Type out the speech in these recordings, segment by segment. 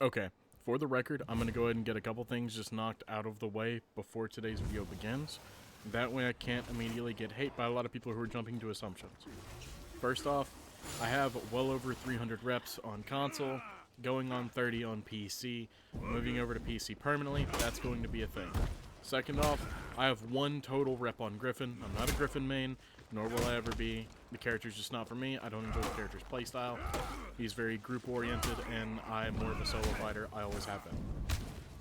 Okay, for the record, I'm going to go ahead and get a couple things just knocked out of the way before today's video begins. That way I can't immediately get hate by a lot of people who are jumping to assumptions. First off, I have well over 300 reps on console, going on 30 on PC, moving over to PC permanently, that's going to be a thing. Second off, I have 1 total rep on Grypon. I'm not a Grypon main, nor will I ever be. The character's just not for me. I don't enjoy the character's playstyle. He's very group-oriented, and I'm more of a solo fighter. I always have been.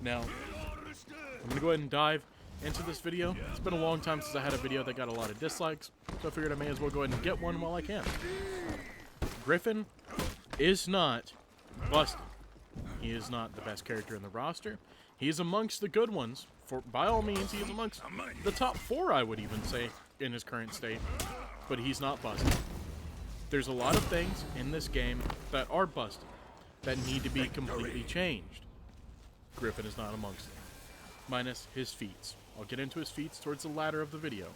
Now, I'm going to go ahead and dive into this video. It's been a long time since I had a video that got a lot of dislikes, so I figured I may as well go ahead and get one while I can. Grypon is not busted. He is not the best character in the roster. He is amongst the good ones. By all means, he is amongst the top 4, I would even say, in his current state. But he's not busted. There's a lot of things in this game that are busted, that need to be completely changed. Grypon is not amongst them. Minus his feats. I'll get into his feats towards the latter of the video.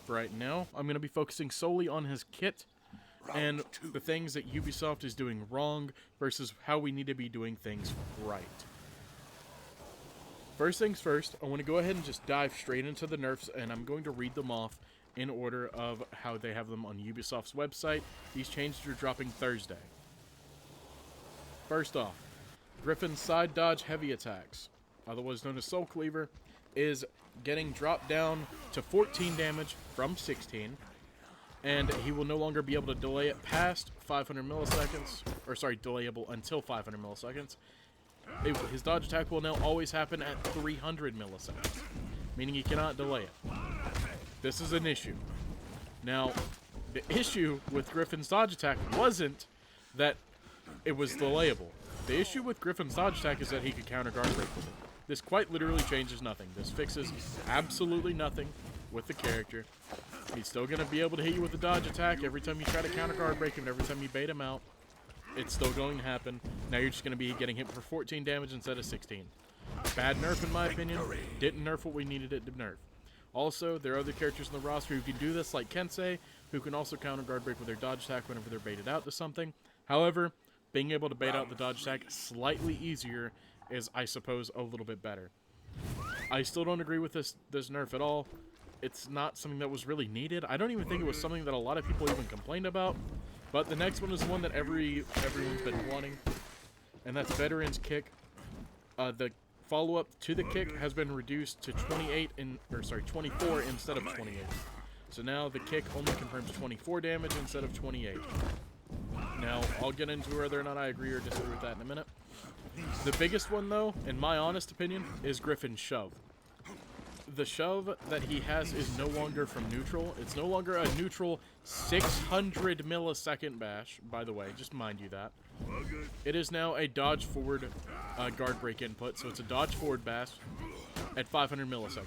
For right now, I'm going to be focusing solely on his kit and the things that Ubisoft is doing wrong versus how we need to be doing things right. First things first, I want to go ahead and just dive straight into the nerfs, and I'm going to read them off in order of how they have them on Ubisoft's website. These changes are dropping Thursday. First off, Grypon's side dodge heavy attacks, otherwise known as Soul Cleaver, is getting dropped down to 14 damage from 16, and he will no longer be able to delay it past 500 milliseconds, or sorry, delayable until 500 milliseconds. His dodge attack will now always happen at 300 milliseconds, meaning he cannot delay it. This is an issue. Now, the issue with Grypon's dodge attack wasn't that it was delayable. The issue with Grypon's dodge attack is that he could counter guard break with it. This quite literally changes nothing. This fixes absolutely nothing with the character. He's still going to be able to hit you with a dodge attack every time you try to counter guard break him, and every time you bait him out. It's still going to happen. Now you're just going to be getting hit for 14 damage instead of 16. Bad nerf in my opinion. Didn't nerf what we needed it to nerf. Also, there are other characters in the roster who can do this, like Kensei, who can also counter guard break with their dodge attack whenever they're baited out to something. However, being able to bait out the dodge attack slightly easier is, I suppose, a little bit better. I still don't agree with this nerf at all. It's not something that was really needed. I don't even think it was something that a lot of people even complained about. But the next one is one that everyone's been wanting, and that's Veteran's Kick. The follow-up to the kick has been reduced to 24 instead of 28. So now the kick only confirms 24 damage instead of 28. Now, I'll get into whether or not I agree or disagree with that in a minute. The biggest one, though, in my honest opinion, is Grypon's shove. The shove that he has is no longer from neutral. It's no longer a neutral 600 millisecond bash, by the way, just mind you that. It is now a dodge forward guard break input, so it's a dodge forward bash at 500 milliseconds.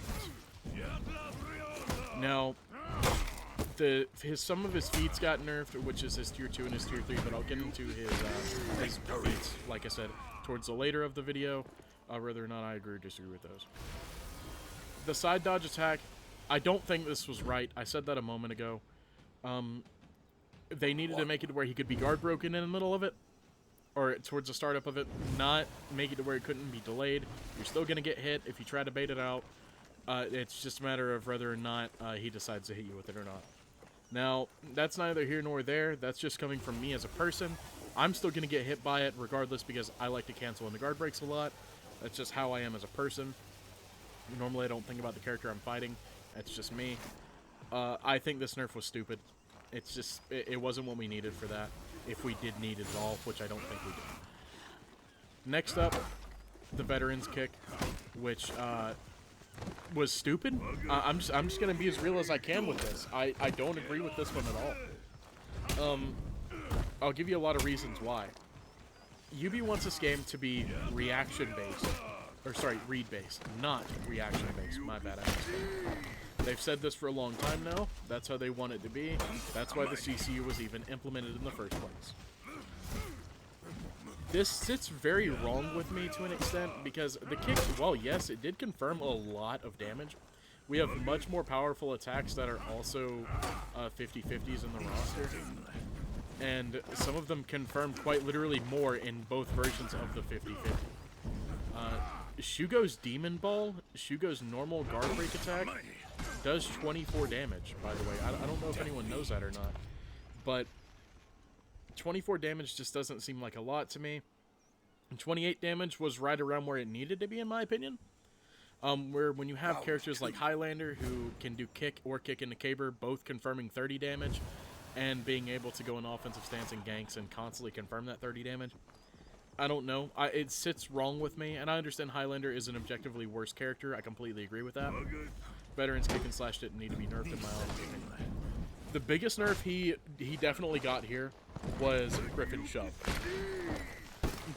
Now, some of his feats got nerfed, which is his tier 2 and his tier 3, but I'll get into his feats, like I said, towards the later of the video, whether or not I agree or disagree with those. The side dodge attack, I don't think this was right. I said that a moment ago. They needed to make it to where he could be guard broken in the middle of it, or towards the startup of it, not make it to where it couldn't be delayed. You're still going to get hit if you try to bait it out. It's just a matter of whether or not he decides to hit you with it or not. Now, that's neither here nor there. That's just coming from me as a person. I'm still going to get hit by it regardless because I like to cancel in the guard breaks a lot. That's just how I am as a person. Normally I don't think about the character I'm fighting. That's just me. I think this nerf was stupid. It's just, it wasn't what we needed for that. If we did need it at all, which I don't think we did. Next up, the Veteran's Kick, which was stupid. I'm just gonna be as real as I can with this. I don't agree with this one at all. I'll give you a lot of reasons why. Ubi wants this game to be reaction-based. Or sorry, read-based, not reaction-based. My bad, I missed. They've said this for a long time now. That's how they want it to be. That's why the CCU was even implemented in the first place. This sits very wrong with me to an extent, because the kick, well, yes, it did confirm a lot of damage. We have much more powerful attacks that are also 50-50s in the roster. And some of them confirmed quite literally more in both versions of the 50-50. Shugo's Demon Ball, Shugo's normal guard break attack, does 24 damage, by the way. I don't know if anyone knows that or not. But 24 damage just doesn't seem like a lot to me. And 28 damage was right around where it needed to be, in my opinion. Where when you have characters like Highlander, who can do kick or kick into caber, both confirming 30 damage, and being able to go in offensive stance and ganks and constantly confirm that 30 damage, I don't know. It sits wrong with me, and I understand Highlander is an objectively worse character. I completely agree with that. Veterans Kick and Slash didn't need to be nerfed in my own opinion. The biggest nerf he definitely got here was Grypon Shove.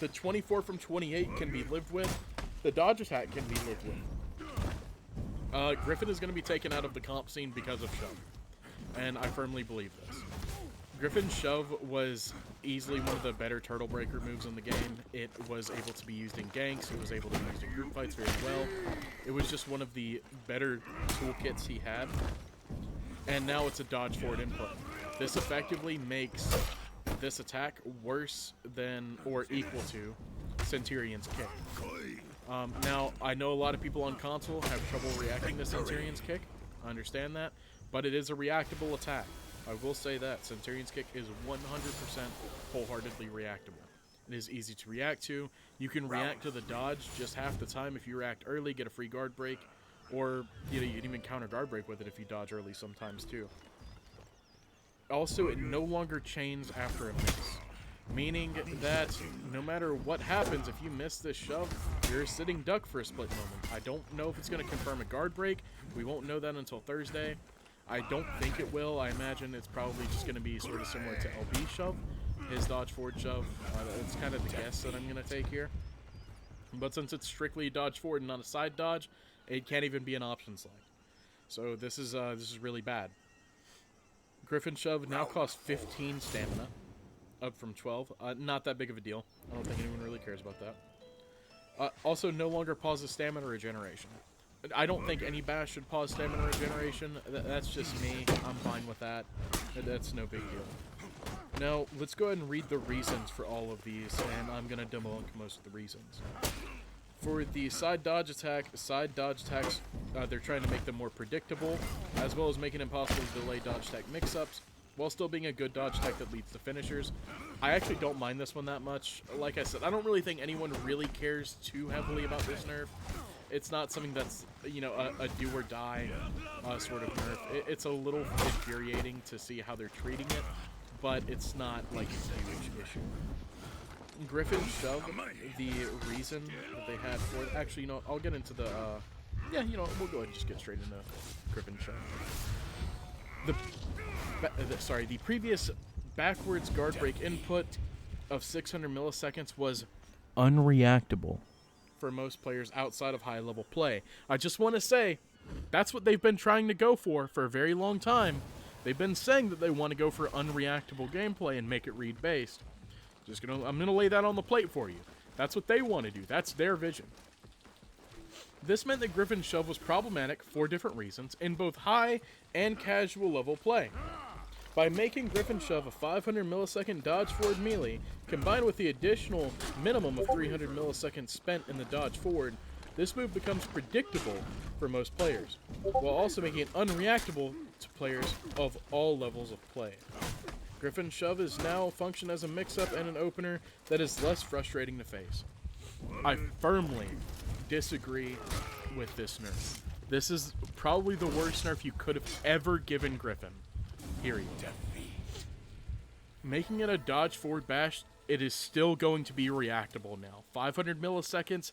The 24 from 28 can be lived with. The dodge attack can be lived with. Grypon is going to be taken out of the comp scene because of Shove, and I firmly believe this. Grypon Shove was easily one of the better turtle breaker moves in the game. It was able to be used in ganks. It was able to be used in group fights very well. It was just one of the better toolkits he had. And now it's a dodge forward input. This effectively makes this attack worse than or equal to Centurion's Kick. Now, I know a lot of people on console have trouble reacting to Centurion's Kick. I understand that. But it is a reactable attack. I will say that Centurion's Kick is 100% wholeheartedly reactable. It is easy to react to. You can react to the dodge just half the time if you react early, get a free guard break, or you can even counter guard break with it if you dodge early sometimes too. Also, it no longer chains after a miss, meaning that no matter what happens, if you miss this shove, you're a sitting duck for a split moment. I don't know if it's going to confirm a guard break. We won't know that until Thursday. I don't think it will. I imagine it's probably just going to be sort of similar to LB Shove, his dodge forward shove. It's kind of the guess that I'm going to take here. But since it's strictly dodge forward and not a side dodge, it can't even be an option select. So this is really bad. Grypon Shove now costs 15 stamina, up from 12. Not that big of a deal. I don't think anyone really cares about that. Also, no longer pauses stamina regeneration. I don't think any bash should pause stamina regeneration. That's just me. I'm fine with that. That's no big deal. Now, let's go ahead and read the reasons for all of these, and I'm going to debunk most of the reasons. For the side dodge attacks, they're trying to make them more predictable, as well as making it impossible to delay dodge attack mix-ups, while still being a good dodge attack that leads to finishers. I actually don't mind this one that much. Like I said, I don't really think anyone really cares too heavily about this nerf. It's not something that's, you know, a do-or-die sort of nerf. It's a little infuriating to see how they're treating it, but it's not, like, a huge issue. Grypon Shove, the reason that they had for it... Actually, you know, I'll get into the... yeah, you know, we'll go ahead and just get straight into Grypon Shove. The previous backwards guard break input of 600 milliseconds was unreactable for most players outside of high-level play. I just want to say, that's what they've been trying to go for a very long time. They've been saying that they want to go for unreactable gameplay and make it read-based. I'm gonna lay that on the plate for you. That's what they want to do. That's their vision. This meant that Grypon Shove was problematic for different reasons in both high and casual level play. By making Grypon Shove a 500 millisecond dodge forward melee, combined with the additional minimum of 300 milliseconds spent in the dodge forward, this move becomes predictable for most players, while also making it unreactable to players of all levels of play. Grypon Shove is now function as a mix-up and an opener that is less frustrating to face. I firmly disagree with this nerf. This is probably the worst nerf you could have ever given Grypon. Period. Making it a dodge forward bash, it is still going to be reactable now. 500 milliseconds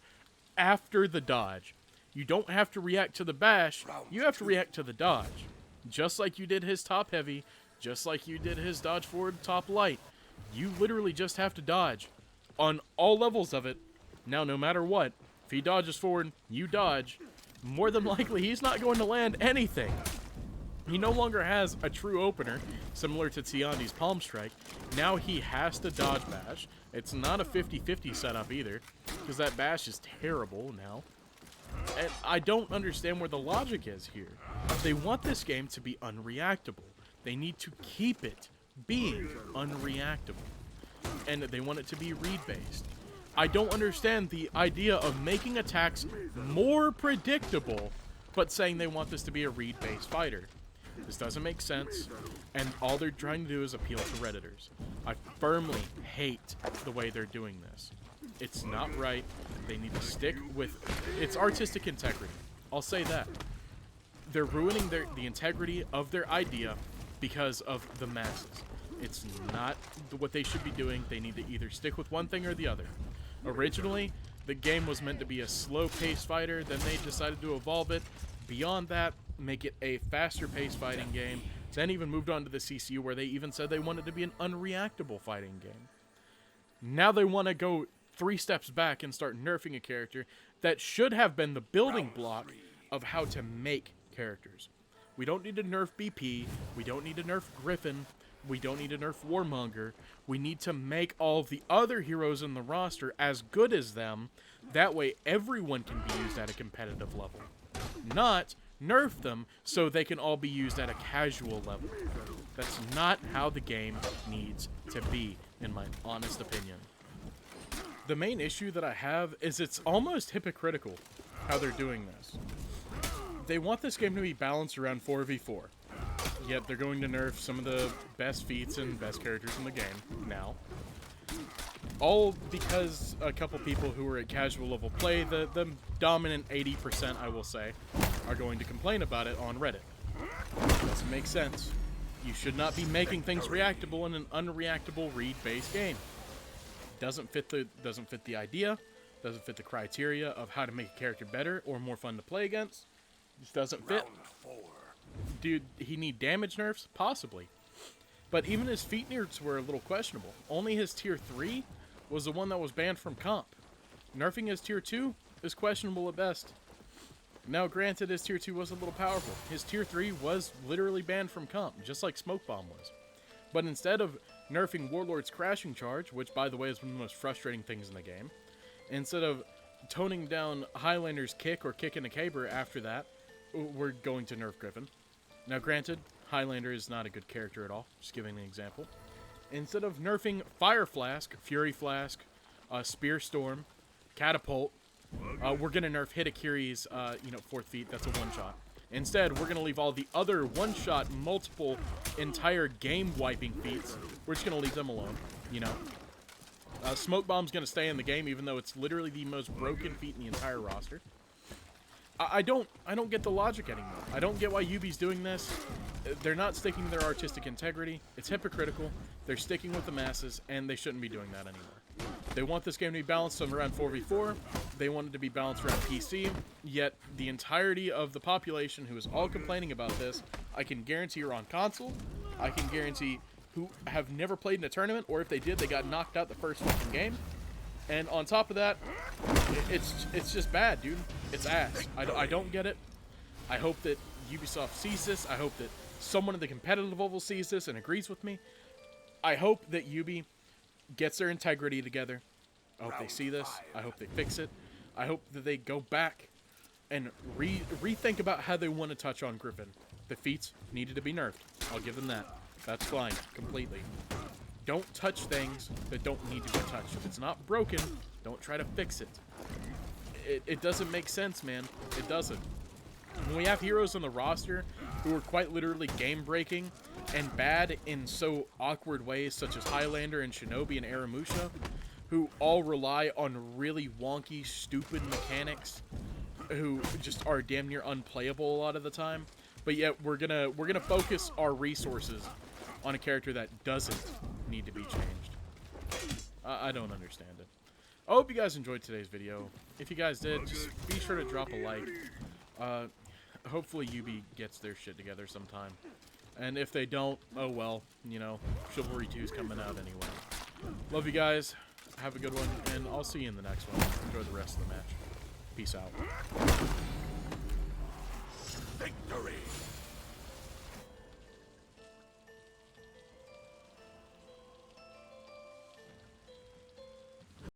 after the dodge. You don't have to react to the bash, you have to react to the dodge. Just like you did his top heavy, just like you did his dodge forward top light. You literally just have to dodge on all levels of it. Now, no matter what, if he dodges forward, you dodge. More than likely, he's not going to land anything. He no longer has a true opener, similar to Tiandi's Palm Strike. Now he has to dodge bash. It's not a 50-50 setup either, because that bash is terrible now. And I don't understand where the logic is here. They want this game to be unreactable. They need to keep it being unreactable. And they want it to be read-based. I don't understand the idea of making attacks more predictable, but saying they want this to be a read-based fighter. This doesn't make sense, and all they're trying to do is appeal to Redditors. I firmly hate the way they're doing this. It's not right. They need to stick with its artistic integrity. I'll say that. They're ruining the integrity of their idea because of the masses. It's not what they should be doing. They need to either stick with one thing or the other. Originally, the game was meant to be a slow-paced fighter, then they decided to evolve it. Beyond that, make it a faster-paced fighting game, then even moved on to the CCU where they even said they wanted to be an unreactable fighting game. Now they want to go 3 steps back and start nerfing a character that should have been the building block of how to make characters. We don't need to nerf BP, we don't need to nerf Grypon, we don't need to nerf Warmonger. We need to make all of the other heroes in the roster as good as them. That way everyone can be used at a competitive level. Not nerf them so they can all be used at a casual level. That's not how the game needs to be, in my honest opinion. The main issue that I have is it's almost hypocritical how they're doing this. They want this game to be balanced around 4v4. Yet they're going to nerf some of the best feats and best characters in the game now. All because a couple people who are at casual level play, the dominant 80%, I will say, are going to complain about it on Reddit. Doesn't make sense. You should not be making things reactable in an unreactable read-based game. Doesn't fit the idea, doesn't fit the criteria of how to make a character better or more fun to play against. Just doesn't fit. Dude, he need damage nerfs? Possibly. But even his feat nerfs were a little questionable. Only his tier 3 was the one that was banned from comp. Nerfing his tier 2 is questionable at best. Now, granted, his tier 2 was a little powerful. His tier 3 was literally banned from comp, just like Smoke Bomb was. But instead of nerfing Warlord's Crashing Charge, which, by the way, is one of the most frustrating things in the game, instead of toning down Highlander's Kick or Kick in a Caber after that, we're going to nerf Grypon. Now, granted, Highlander is not a good character at all. Just giving an example. Instead of nerfing Fire Flask, Fury Flask, Spear Storm, Catapult, we're going to nerf Hitakiri's, 4th feat. That's a one-shot. Instead, we're going to leave all the other one-shot, multiple, entire game-wiping feats. We're just going to leave them alone, Smoke Bomb's going to stay in the game, even though it's literally the most broken feat in the entire roster. I don't get the logic anymore. I don't get why Ubi's doing this. They're not sticking to their artistic integrity. It's hypocritical. They're sticking with the masses, and they shouldn't be doing that anymore. They want this game to be balanced around 4v4. They want it to be balanced around PC, yet the entirety of the population who is all complaining about this, I can guarantee are on console. I can guarantee who have never played in a tournament, or if they did, they got knocked out the first fucking game. And on top of that, it's just bad, dude. It's ass. I don't get it. I hope that Ubisoft sees this. I hope that someone at the competitive level sees this and agrees with me. I hope that Ubi gets their integrity together. I hope they see this. I hope they fix it. I hope that they go back and rethink about how they want to touch on Grypon. The feats needed to be nerfed. I'll give them that. That's fine, completely. Don't touch things that don't need to be touched. If it's not broken, don't try to fix it. It doesn't make sense, man. It doesn't. When we have heroes on the roster who are quite literally game-breaking and bad in so awkward ways, such as Highlander and Shinobi and Aramusha, who all rely on really wonky, stupid mechanics, who just are damn near unplayable a lot of the time, but yet we're gonna focus our resources on a character that doesn't need to be changed. I don't understand it. I hope you guys enjoyed today's video. If you guys did, just be sure to drop a like. Hopefully Ubi gets their shit together sometime. And if they don't, oh well, Chivalry 2 is coming out anyway. Love you guys. Have a good one, and I'll see you in the next one. Enjoy the rest of the match. Peace out.